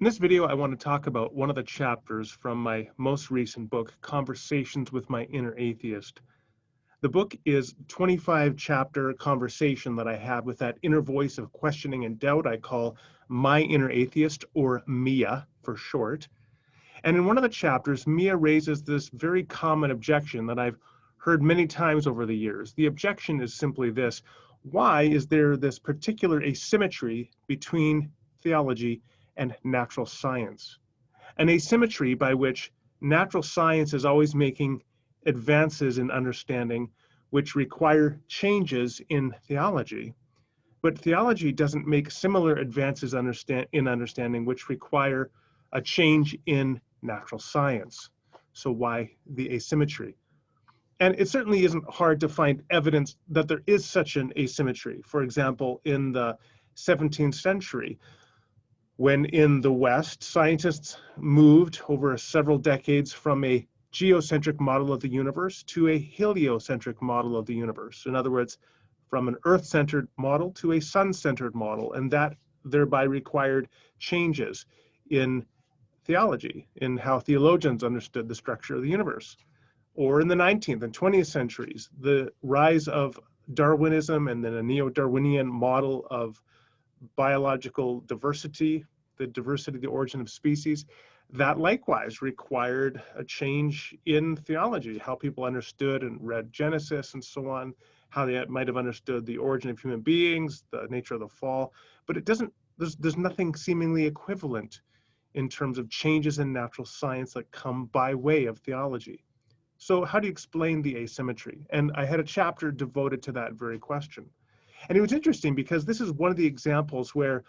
In this video, I want to talk about one of the chapters from my most recent book, Conversations with My Inner Atheist. The book is a 25-chapter conversation that I had with that inner voice of questioning and doubt I call My Inner Atheist, or Mia for short. And in one of the chapters, Mia raises this very common objection that I've heard many times over the years. The objection is simply this: why is there this particular asymmetry between theology and natural science? An asymmetry by which natural science is always making advances in understanding which require changes in theology, but theology doesn't make similar advances in understanding which require a change in natural science. So why the asymmetry? And it certainly isn't hard to find evidence that there is such an asymmetry. For example, in the 17th century, when in the West, scientists moved over several decades from a geocentric model of the universe to a heliocentric model of the universe. In other words, from an Earth-centered model to a sun-centered model, and that thereby required changes in theology, in how theologians understood the structure of the universe. Or in the 19th and 20th centuries, the rise of Darwinism and then a neo-Darwinian model of biological diversity, the origin of species, that likewise required a change in theology, how people understood and read Genesis and so on, how they might have understood the origin of human beings, the nature of the fall. But it doesn't, there's nothing seemingly equivalent in terms of changes in natural science that come by way of theology. So how do you explain the asymmetry? And I had a chapter devoted to that very question. And it was interesting because this is one of the examples where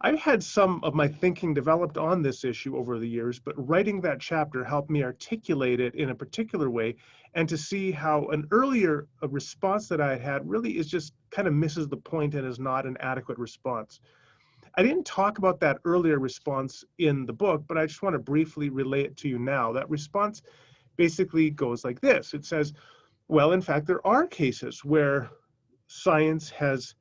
I've had some of my thinking developed on this issue over the years, but writing that chapter helped me articulate it in a particular way and to see how an earlier response that I had really is just kind of misses the point and is not an adequate response. I didn't talk about that earlier response in the book, but I just want to briefly relay it to you now. That response basically goes like this. It says, well, in fact, there are cases where science has,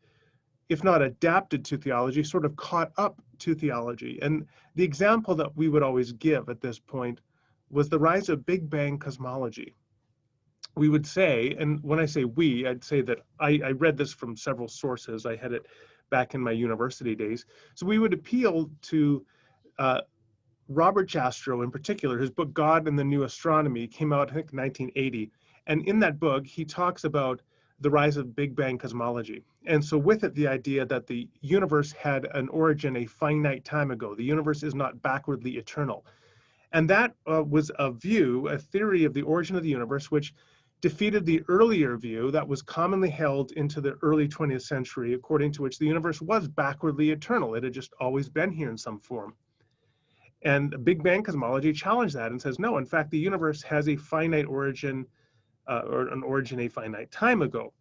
if not adapted to theology, sort of caught up to theology. And the example that we would always give at this point was the rise of Big Bang cosmology. We would say, and when I say we, I'd say that I read this from several sources. I had it back in my university days. So we would appeal to Robert Jastrow in particular. His book, God and the New Astronomy, came out, I think, 1980. And in that book, he talks about the rise of Big Bang cosmology. And so with it, the idea that the universe had an origin a finite time ago. The universe is not backwardly eternal. And that was a view, a theory of the origin of the universe, which defeated the earlier view that was commonly held into the early 20th century, according to which the universe was backwardly eternal. It had just always been here in some form. And Big Bang cosmology challenged that and says, no, in fact, the universe has a finite origin, or an origin a finite time ago.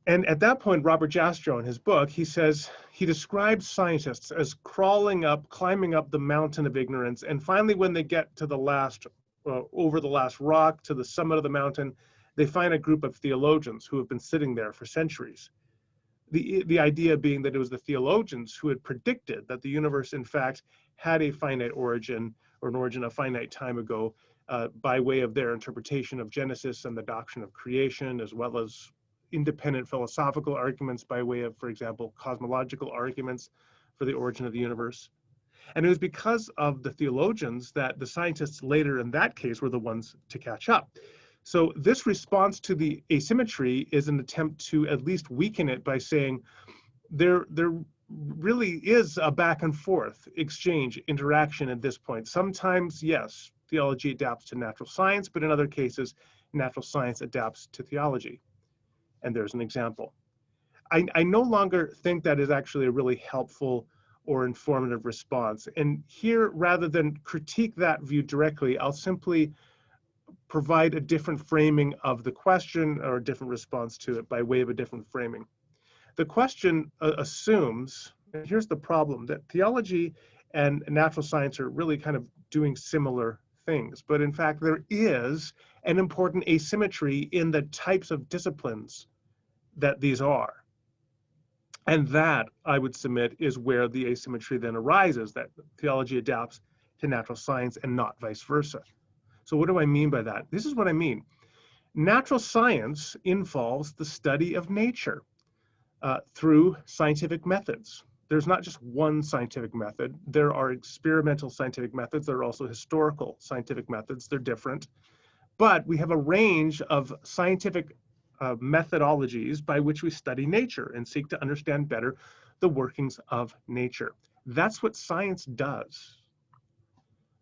And at that point, Robert Jastrow, in his book, he says, he describes scientists as climbing up the mountain of ignorance. And finally, when they get to the last, over the last rock, to the summit of the mountain, they find a group of theologians who have been sitting there for centuries. The idea being that it was the theologians who had predicted that the universe, in fact, had a finite origin, or an origin a finite time ago, by way of their interpretation of Genesis and the doctrine of creation, as well as independent philosophical arguments by way of, for example, cosmological arguments for the origin of the universe. And it was because of the theologians that the scientists later in that case were the ones to catch up. So this response to the asymmetry is an attempt to at least weaken it by saying there really is a back and forth exchange, interaction at this point. Sometimes, yes, theology adapts to natural science, but in other cases, natural science adapts to theology. And there's an example. I no longer think that is actually a really helpful or informative response. And here, rather than critique that view directly, I'll simply provide a different framing of the question, or a different response to it by way of a different framing. The question assumes, and here's the problem, that theology and natural science are really kind of doing similar things. But in fact, there is an important asymmetry in the types of disciplines that these are. And that, I would submit, is where the asymmetry then arises, that theology adapts to natural science and not vice versa. So what do I mean by that? This is what I mean. Natural science involves the study of nature through scientific methods. There's not just one scientific method. There are experimental scientific methods. There are also historical scientific methods. They're different. But we have a range of scientific methodologies by which we study nature and seek to understand better the workings of nature. That's what science does.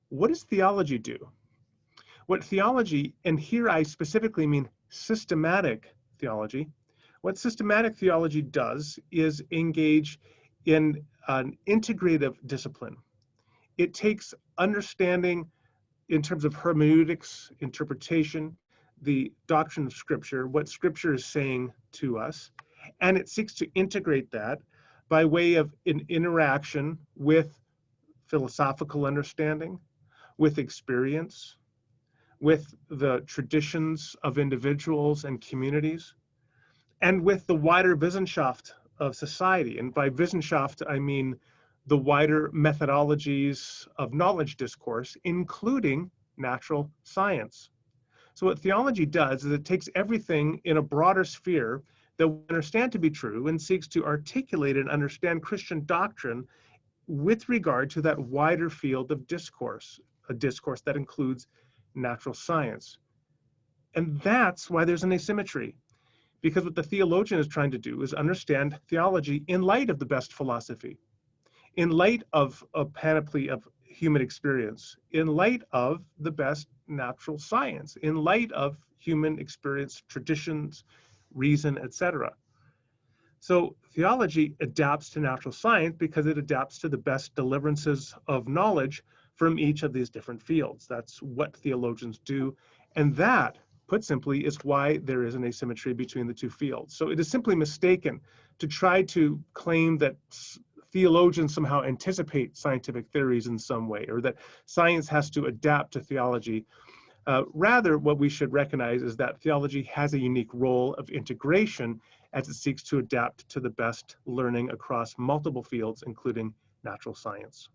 What does theology do? What theology, and here I specifically mean systematic theology, what systematic theology does is engage in an integrative discipline. It takes understanding in terms of hermeneutics, interpretation, the doctrine of Scripture, what Scripture is saying to us, and it seeks to integrate that by way of an interaction with philosophical understanding, with experience, with the traditions of individuals and communities, and with the wider Wissenschaft of society. And by Wissenschaft, I mean the wider methodologies of knowledge discourse, including natural science. So what theology does is it takes everything in a broader sphere that we understand to be true and seeks to articulate and understand Christian doctrine with regard to that wider field of discourse, a discourse that includes natural science. And that's why there's an asymmetry, because what the theologian is trying to do is understand theology in light of the best philosophy, in light of a panoply of human experience, in light of the best natural science, in light of human experience, traditions, reason, etc. So theology adapts to natural science because it adapts to the best deliverances of knowledge from each of these different fields. That's what theologians do. And that, put simply, is why there is an asymmetry between the two fields. So it is simply mistaken to try to claim that theologians somehow anticipate scientific theories in some way, or that science has to adapt to theology. Rather, what we should recognize is that theology has a unique role of integration as it seeks to adapt to the best learning across multiple fields, including natural science.